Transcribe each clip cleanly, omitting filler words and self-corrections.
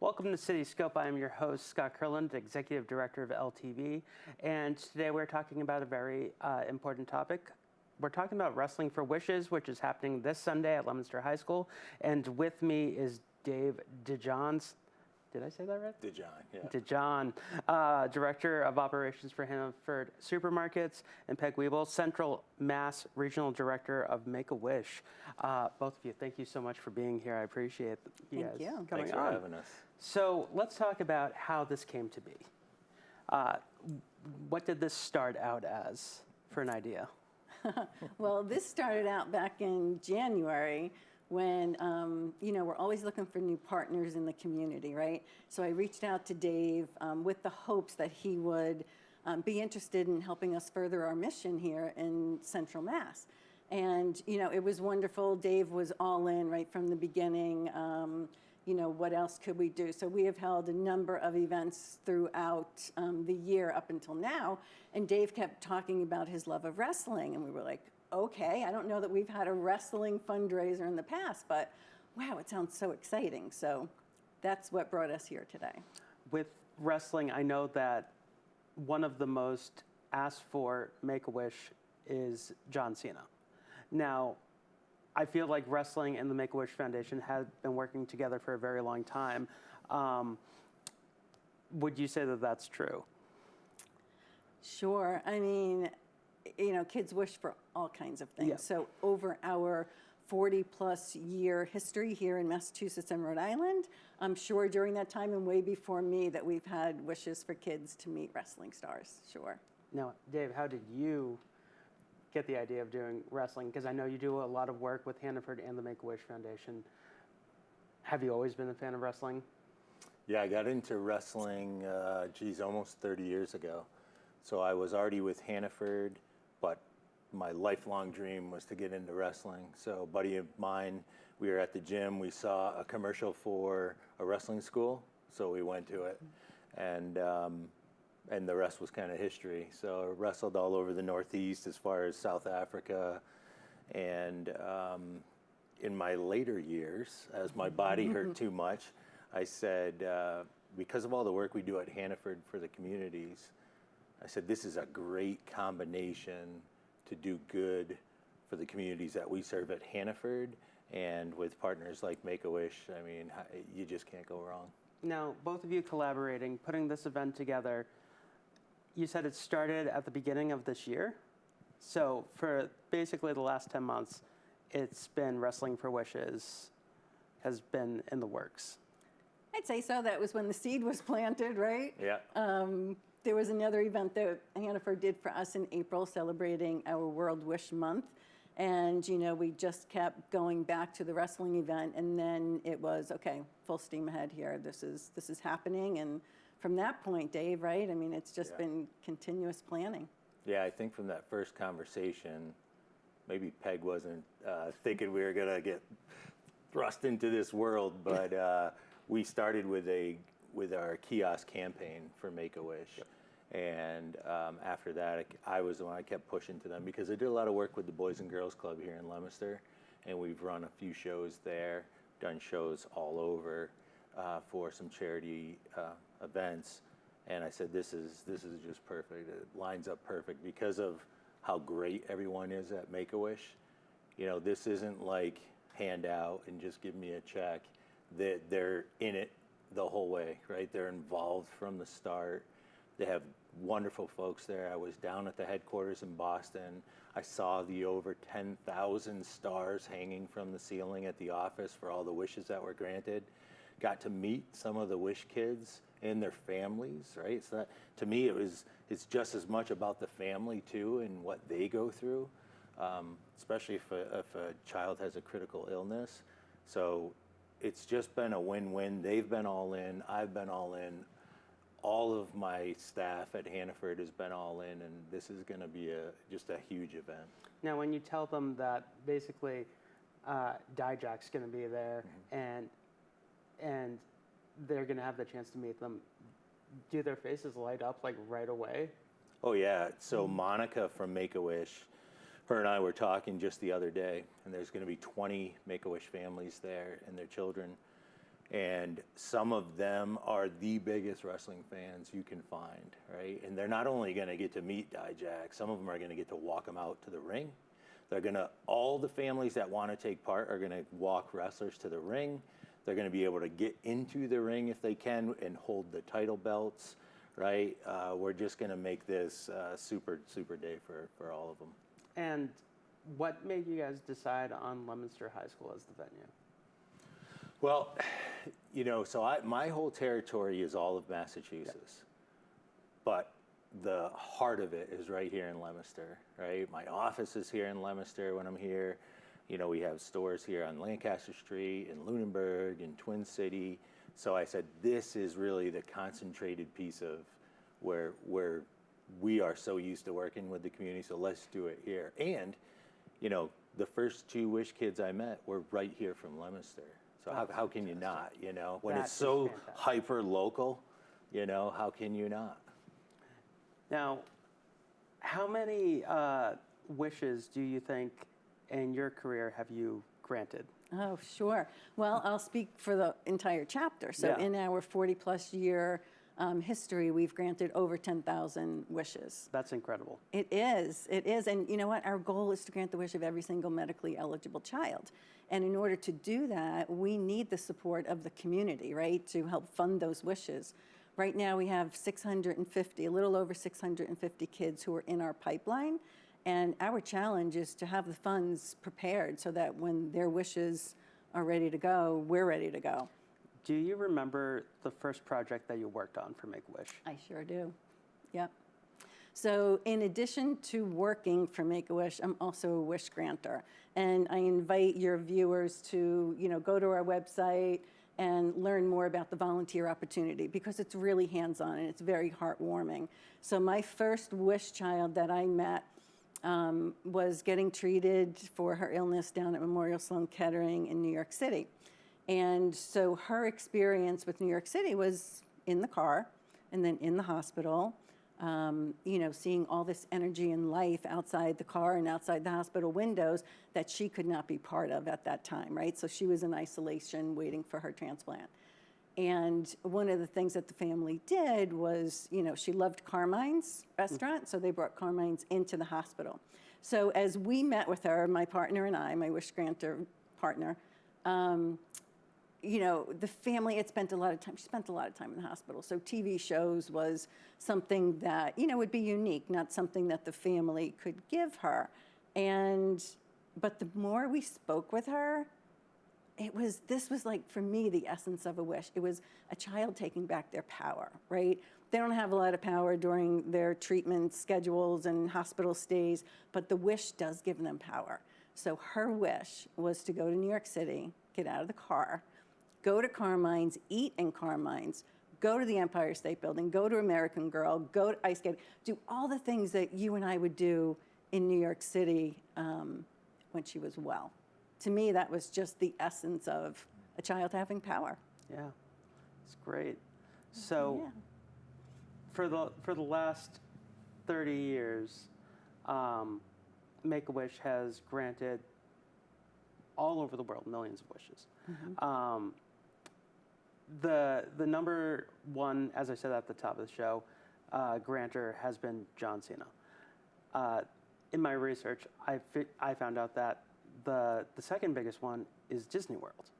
Welcome to CityScope. I am your host, Scott Kurland, Executive Director of LTV, and today we're talking about a very important topic. We're talking about Wrestling for Wishes, which is happening this Sunday at Leominster High School, and with me is Dave Dejohn. Did I say that right? Dejohn, yeah. Dejohn, Director of Operations for Hannaford Supermarkets, and Peg Wheble, Central Mass Regional Director of Make-A-Wish. Both of you, thank you so much for being here. I appreciate you guys coming on. Thanks for having us. So let's talk about how this came to be. What did this start out as, for an idea? Well, this started out back in January when, we're always looking for new partners in the community, right? So I reached out to Dave with the hopes that he would be interested in helping us further our mission here in Central Mass. And, it was wonderful. Dave was all in right from the beginning. What else could we do? So we have held a number of events throughout the year up until now. And Dave kept talking about his love of wrestling. And we were like, okay, I don't know that we've had a wrestling fundraiser in the past, but wow, it sounds so exciting. So that's what brought us here today. With wrestling, I know that one of the most asked for Make-A-Wish is John Cena. Now, I feel like wrestling and the Make-A-Wish Foundation have been working together for a very long time. Would you say that that's true? Sure. I mean, kids wish for all kinds of things. Yeah. So over our 40-plus year history here in Massachusetts and Rhode Island, I'm sure during that time and way before me that we've had wishes for kids to meet wrestling stars. Sure. Now, Dave, how did you get the idea of doing wrestling? Because I know you do a lot of work with Hannaford and the Make-A-Wish Foundation. Have you always been a fan of wrestling? Yeah, I got into wrestling, almost 30 years ago. So I was already with Hannaford, but my lifelong dream was to get into wrestling. So a buddy of mine, we were at the gym, we saw a commercial for a wrestling school, so we went to it. And the rest was kind of history. So I wrestled all over the Northeast as far as South Africa. And in my later years, as my body hurt too much, I said, because of all the work we do at Hannaford for the communities, I said, this is a great combination to do good for the communities that we serve at Hannaford, and with partners like Make-A-Wish, I mean, you just can't go wrong. Now, both of you collaborating, putting this event together, you said it started at the beginning of this year. So for basically the last 10 months, it's been Wrestling for Wishes has been in the works. I'd say so. That was when the seed was planted, right? Yeah. There was another event that Hannaford did for us in April celebrating our World Wish Month. And, we just kept going back to the wrestling event. And then it was, okay, full steam ahead here. This is happening. And from that point, Dave, right? I mean, it's just been continuous planning. Yeah, I think from that first conversation, maybe Peg wasn't thinking we were going to get thrust into this world, but we started with our kiosk campaign for Make-A-Wish. Yep. And after that, I was the one I kept pushing to them because I did a lot of work with the Boys and Girls Club here in Leominster, and we've run a few shows there, done shows all over for some charity events. And I said, this is just perfect. It lines up perfect because of how great everyone is at Make-A-Wish. This isn't like hand out and just give me a check. They're in it the whole way, right? They're involved from the start. They have wonderful folks there. I was down at the headquarters in Boston. I saw the over 10,000 stars hanging from the ceiling at the office for all the wishes that were granted. Got to meet some of the Wish kids and their families, right? So that, to me, it's just as much about the family too and what they go through, especially if a child has a critical illness. So it's just been a win-win. They've been all in. I've been all in. All of my staff at Hannaford has been all in, and this is going to be just a huge event. Now, when you tell them that basically Dijak's going to be there, and they're going to have the chance to meet them, do their faces light up like right away? Oh yeah. So Monica from Make-A-Wish, her and I were talking just the other day, and there's going to be 20 Make-A-Wish families there and their children. And some of them are the biggest wrestling fans you can find, right? And they're not only going to get to meet Dijak, some of them are going to get to walk him out to the ring. They're going to, all the families that want to take part are going to walk wrestlers to the ring. They're going to be able to get into the ring if they can and hold the title belts, right? We're just going to make this super, super day for all of them. And what made you guys decide on Leominster High School as the venue? Well, you know, so my whole territory is all of Massachusetts, but the heart of it is right here in Leominster, right? My office is here in Leominster when I'm here. You know, we have stores here on Lancaster Street, in Lunenburg, in Twin City. So I said, this is really the concentrated piece of where we are so used to working with the community, so let's do it here. And, you know, the first 2 Wish kids I met were right here from Leominster. So how can you not, you know? When it's so hyper local, you know, how can you not? Now, how many wishes do you think in your career have you granted? Oh, sure. Well, I'll speak for the entire chapter. So in our 40-plus year history, we've granted over 10,000 wishes. That's incredible. It is. It is. And you know what? Our goal is to grant the wish of every single medically eligible child. And in order to do that, we need the support of the community, right, to help fund those wishes. Right now, we have 650, a little over 650 kids who are in our pipeline. And our challenge is to have the funds prepared so that when their wishes are ready to go, we're ready to go. Do you remember the first project that you worked on for Make-A-Wish? I sure do. Yep. So in addition to working for Make-A-Wish, I'm also a wish granter. And I invite your viewers to, you know, go to our website and learn more about the volunteer opportunity because it's really hands-on and it's very heartwarming. So my first wish child that I met was getting treated for her illness down at Memorial Sloan Kettering in New York City. And so her experience with New York City was in the car and then in the hospital, you know, seeing all this energy and life outside the car and outside the hospital windows that she could not be part of at that time, right? So she was in isolation waiting for her transplant. And one of the things that the family did was, you know, she loved Carmine's restaurant, so they brought Carmine's into the hospital. So as we met with her, my partner and I, my wish granter partner, you know, the family had spent a lot of time, she spent a lot of time in the hospital. So TV shows was something that, you know, would be unique, not something that the family could give her. But the more we spoke with her, this was like, for me, the essence of a wish. It was a child taking back their power, right? They don't have a lot of power during their treatment schedules and hospital stays, but the wish does give them power. So her wish was to go to New York City, get out of the car, go to Carmine's, eat in Carmine's, go to the Empire State Building, go to American Girl, go to ice skating, do all the things that you and I would do in New York City when she was well. To me, that was just the essence of a child having power. Yeah, it's great. So for the last 30 years, Make-A-Wish has granted all over the world millions of wishes. Mm-hmm. The number one, as I said at the top of the show, grantor has been John Cena. In my research, I found out that the second biggest one is Disney World.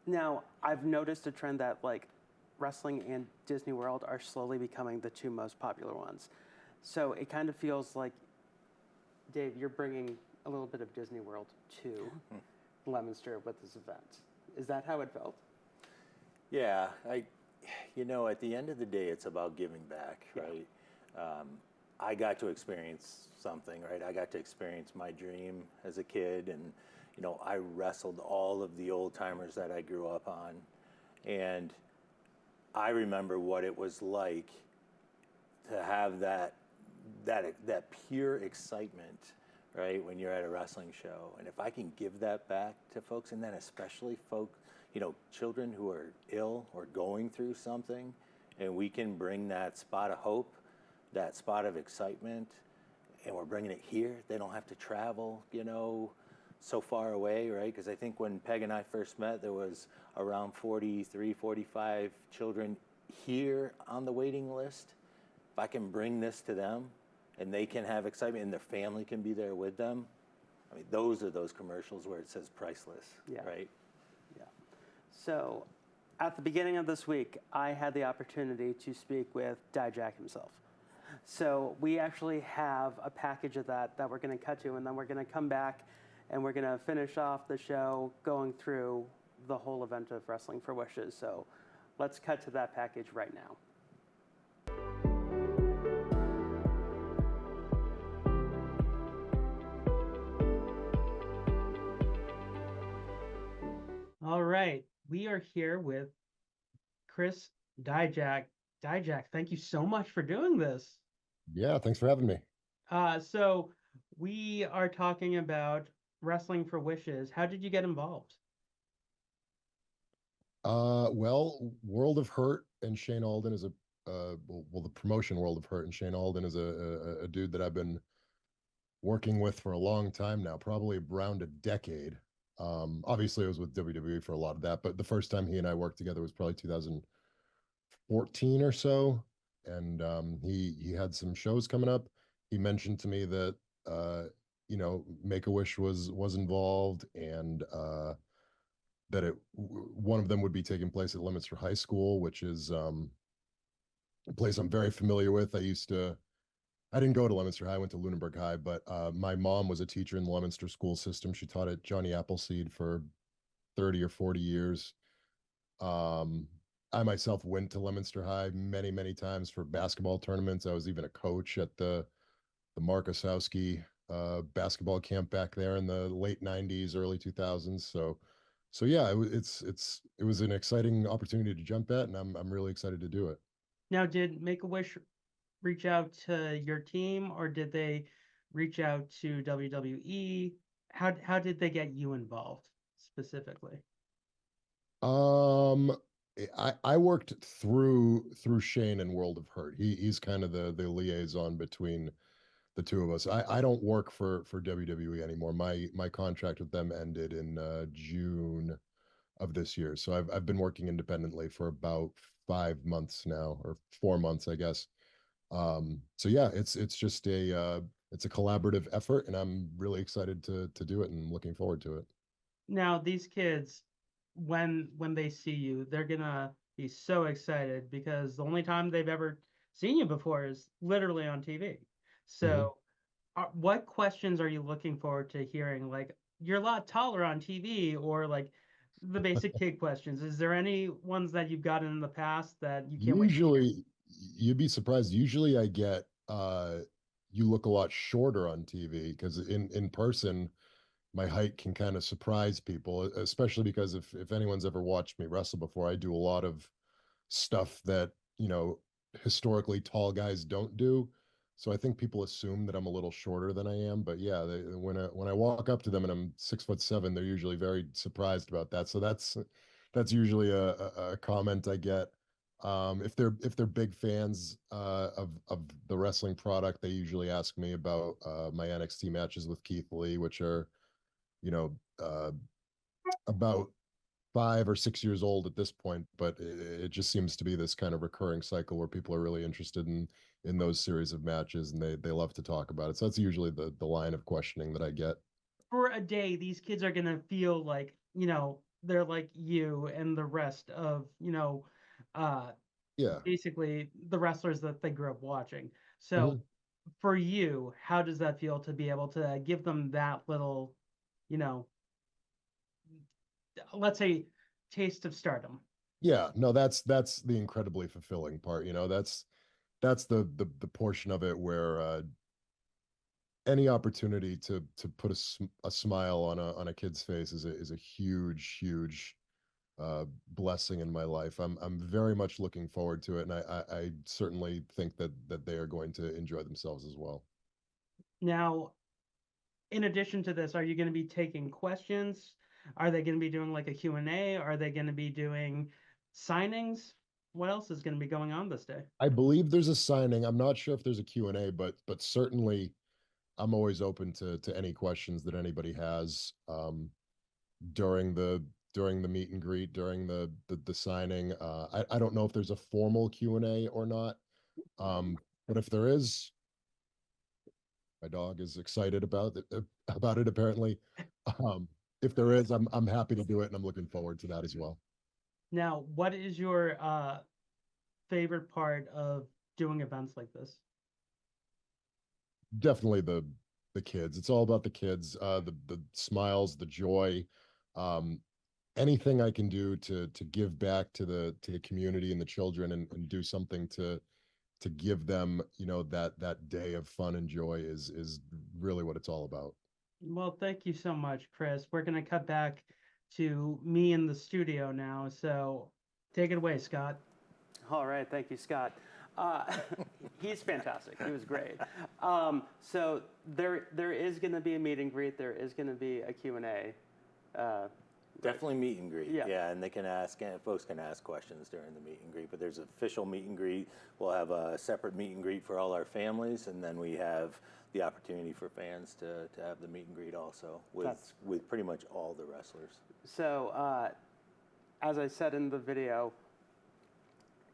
Now, I've noticed a trend that like wrestling and Disney World are slowly becoming the 2 most popular ones. So it kind of feels like, Dave, you're bringing a little bit of Disney World to Leominster with this event. Is that how it felt? Yeah, you know, at the end of the day, it's about giving back, right? I got to experience something, right? I got to experience my dream as a kid, and you know, I wrestled all of the old timers that I grew up on, and I remember what it was like to have that pure excitement, right, when you're at a wrestling show. And if I can give that back to folks, and then especially you know, children who are ill or going through something, and we can bring that spot of hope, that spot of excitement, and we're bringing it here. They don't have to travel, you know, so far away, right? Because I think when Peg and I first met, there was around 43, 45 children here on the waiting list. If I can bring this to them and they can have excitement and their family can be there with them, I mean, those are those commercials where it says priceless, Yeah. right? Yeah. So at the beginning of this week, I had the opportunity to speak with Dijak himself. So we actually have a package of that we're going to cut to, and then we're going to come back and we're going to finish off the show going through the whole event of Wrestling for Wishes. So let's cut to that package right now. All right, we are here with Chris Dijak. Dijak, thank you so much for doing this. Yeah, thanks for having me. So we are talking about Wrestling for Wishes. How did you get involved? Well, World of Hurt and Shane Alden is the promotion World of Hurt and Shane Alden is a dude that I've been working with for a long time now, probably around a decade. Obviously, I was with WWE for a lot of that, but the first time he and I worked together was probably 2014 or so, and he had some shows coming up. He mentioned to me that Make a Wish was involved, and that one of them would be taking place at Leominster High School, which is a place I'm very familiar with. I didn't go to Leominster High, I went to Lunenburg High, but my mom was a teacher in the Leominster school system. She taught at Johnny Appleseed for 30 or 40 years. I myself went to Leominster High many, many times for basketball tournaments. I was even a coach at the Mark Osowski basketball camp back there in the late 90s, early 2000s. So yeah, it was an exciting opportunity to jump at, and I'm really excited to do it. Now, did Make a Wish reach out to your team, or did they reach out to WWE? How did they get you involved specifically? Um, I worked through Shane and World of Hurt. He's kind of the liaison between the two of us. I don't work for WWE anymore. My contract with them ended in June of this year. So I've been working independently for about 5 months now, or 4 months, I guess. So yeah, it's just it's a collaborative effort, and I'm really excited to do it and looking forward to it. Now, these kids, when they see you, they're gonna be so excited because the only time they've ever seen you before is literally on TV. So, what questions are you looking forward to hearing? Like, you're a lot taller on TV, or like the basic kid questions. Is there any ones that you've gotten in the past that you can't wait to hear? Usually, you'd be surprised. Usually, I get you look a lot shorter on TV, because in person, my height can kind of surprise people, especially because if anyone's ever watched me wrestle before, I do a lot of stuff that, historically tall guys don't do. So I think people assume that I'm a little shorter than I am. But yeah, when I walk up to them and I'm 6'7", they're usually very surprised about that. So that's usually a comment I get. If they're big fans of the wrestling product, they usually ask me about my NXT matches with Keith Lee, which are, you know, about 5 or 6 years old at this point, but it just seems to be this kind of recurring cycle where people are really interested in those series of matches, and they love to talk about it. So that's usually the line of questioning that I get. For a day, these kids are gonna feel like, they're like you and the rest of, uh, Yeah. basically the wrestlers that they grew up watching. So Mhm. for you, how does that feel to be able to give them that little, you know, let's say, taste of stardom? Yeah, no, that's the incredibly fulfilling part. That's the portion of it where any opportunity to put a smile on a kid's face is a huge blessing in my life. I'm very much looking forward to it, and I certainly think that they are going to enjoy themselves as well. Now, in addition to this, are you going to be taking questions? Are they going to be doing like a Q&A? Are they going to be doing signings? What else is going to be going on this day? I believe there's a signing. I'm not sure if there's a Q&A, but certainly I'm always open to any questions that anybody has during the meet and greet, during the signing. I don't know if there's a formal Q&A or not, but if there is, my dog is excited about it apparently. Um, if there is, I'm happy to do it, and I'm looking forward to that as well. Now, what is your favorite part of doing events like this? Definitely the kids. It's all about the kids, the smiles, the joy. Um, Anything I can do to give back to the community and the children, and do something to give them, that day of fun and joy is really what it's all about. Well, thank you so much, Chris. We're going to cut back to me in the studio now. So take it away, Scott. All right. Thank you, Scott. He's fantastic. He was great. So there is going to be a meet and greet. There is going to be a Q&A. Definitely meet and greet. Yeah. And folks can ask questions during the meet and greet, but there's an official meet and greet. We'll have a separate meet and greet for all our families, and then we have the opportunity for fans to have the meet and greet also with pretty much all the wrestlers. So as I said in the video,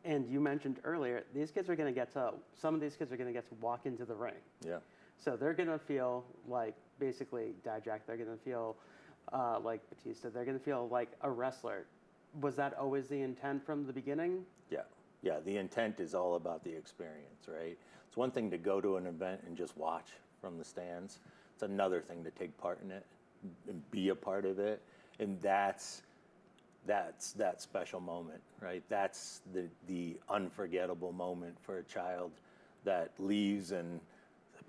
and you mentioned earlier, some of these kids are going to get to walk into the ring. Yeah. So they're going to feel like basically Dijak. They're going to feel like Batista. They're going to feel like a wrestler. Was that always the intent from the beginning? Yeah. Yeah, the intent is all about the experience, right? It's one thing to go to an event and just watch from the stands. It's another thing to take part in it and be a part of it. And that's that special moment, right? That's the unforgettable moment for a child that leaves and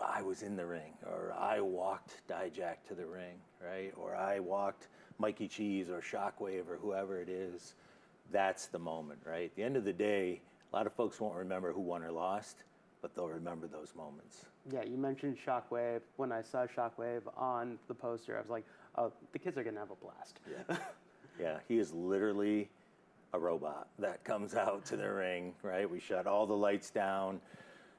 I was in the ring, or I walked Dijak to the ring, right? Or I walked Mikey Cheese or Shockwave or whoever it is. That's the moment, right? At the end of the day, a lot of folks won't remember who won or lost, but they'll remember those moments. Yeah, you mentioned Shockwave. When I saw Shockwave on the poster, I was like, oh, the kids are going to have a blast. Yeah. Yeah, he is literally a robot that comes out to the ring, right? We shut all the lights down.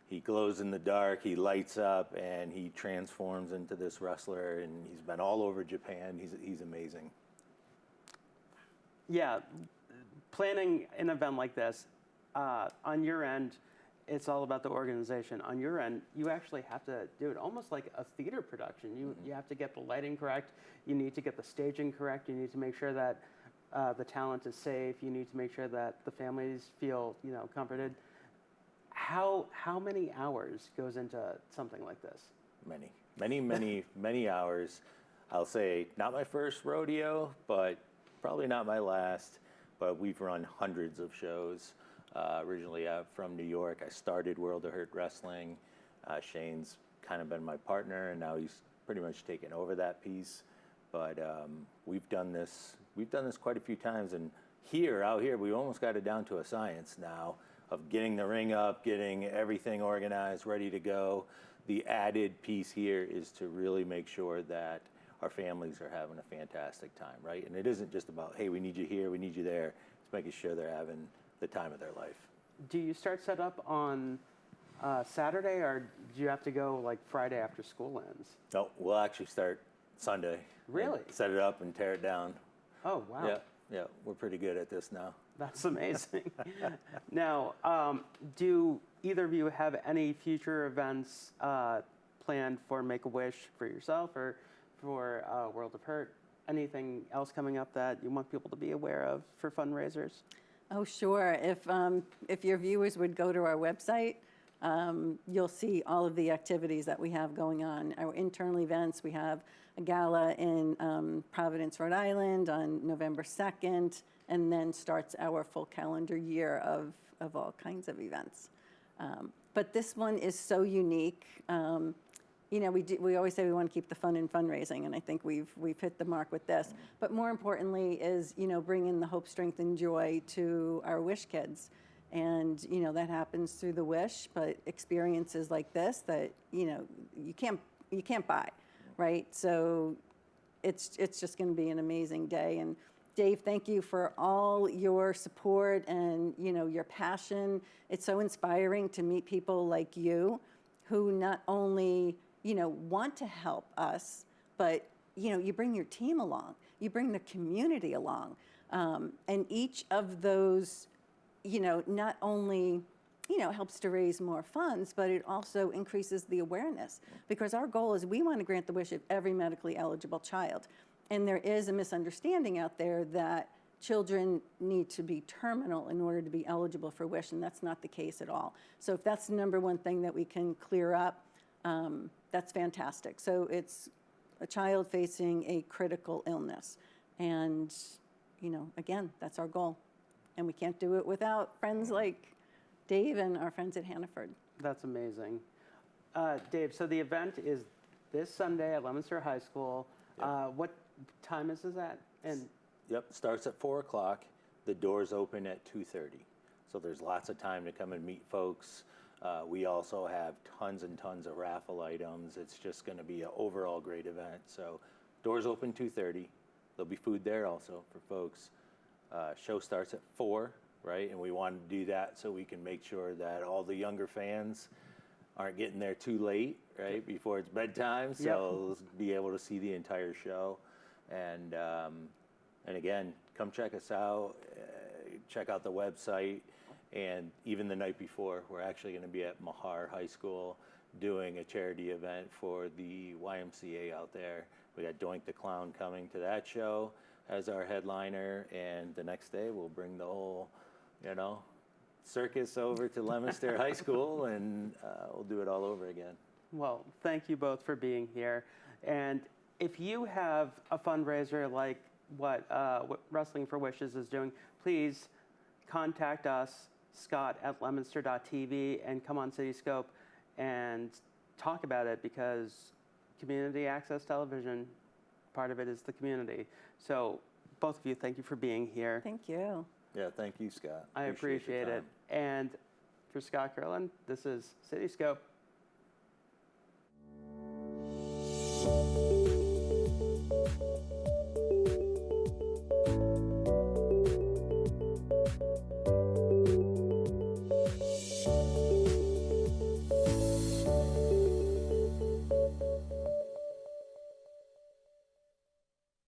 He glows in the dark, he lights up, and he transforms into this wrestler, and he's been all over Japan. He's amazing. Yeah, planning an event like this, on your end, it's all about the organization. On your end, you actually have to do it almost like a theater production. You have to get the lighting correct. You need to get the staging correct. You need to make sure that the talent is safe. You need to make sure that the families feel, comforted. How many hours goes into something like this? Many hours. I'll say not my first rodeo, but probably not my last. But we've run hundreds of shows. Originally from New York. I started World of Hurt Wrestling. Shane's kind of been my partner, and now he's pretty much taken over that piece. But we've done this quite a few times, and out here, we almost got it down to a science now of getting the ring up, getting everything organized, ready to go. The added piece here is to really make sure that our families are having a fantastic time, right? And it isn't just about, hey, we need you here, we need you there. It's making sure they're having the time of their life. Do you start set up on Saturday, or do you have to go like Friday after school ends? No, we'll actually start Sunday. Really? Set it up and tear it down. Oh, wow. Yeah, we're pretty good at this now. That's amazing. Now, do either of you have any future events planned for Make-A-Wish for yourself or for World of Hurt? Anything else coming up that you want people to be aware of for fundraisers? Oh, sure. If your viewers would go to our website, you'll see all of the activities that we have going on. Our internal events, we have a gala in Providence, Rhode Island on November 2nd, and then starts our full calendar year of all kinds of events. But this one is so unique. We always say we want to keep the fun in fundraising, and I think we've hit the mark with this. But more importantly is, bringing the hope, strength, and joy to our Wish kids. And, that happens through the Wish, but experiences like this that, you can't buy, right? So it's just going to be an amazing day. And Dave, thank you for all your support and, your passion. It's so inspiring to meet people like you who not only, want to help us, but, you bring your team along, you bring the community along. And each of those, not only, helps to raise more funds, but it also increases the awareness. Because our goal is we want to grant the wish of every medically eligible child. And there is a misunderstanding out there that children need to be terminal in order to be eligible for WISH, and that's not the case at all. So if that's the number one thing that we can clear up, that's fantastic. So it's a child facing a critical illness. And, again, that's our goal. And we can't do it without friends like Dave and our friends at Hannaford. That's amazing. Dave, so the event is this Sunday at Leominster High School. Yep. What time is this at? And Yep, starts at 4 o'clock. The doors open at 2:30. So there's lots of time to come and meet folks. We also have tons and tons of raffle items. It's just going to be an overall great event. So doors open 2:30. There'll be food there also for folks. Show starts at 4, right? And we want to do that so we can make sure that all the younger fans aren't getting there too late, right, before it's bedtime. So be able to see the entire show. And again, come check us out. Check out the website. And even the night before, we're actually going to be at Mahar High School doing a charity event for the YMCA out there. We got Doink the Clown coming to that show as our headliner, and the next day we'll bring the whole, circus over to Leominster High School, and we'll do it all over again. well, thank you both for being here. And if you have a fundraiser like what Wrestling for Wishes is doing, please contact us, Scott at leominster.tv, and come on CityScope and talk about it, because community access television, part of it is the community. So both of you, thank you for being here. Thank you. Yeah, thank you, Scott. I appreciate your it. time. And for Scott Kurland, this is CityScope.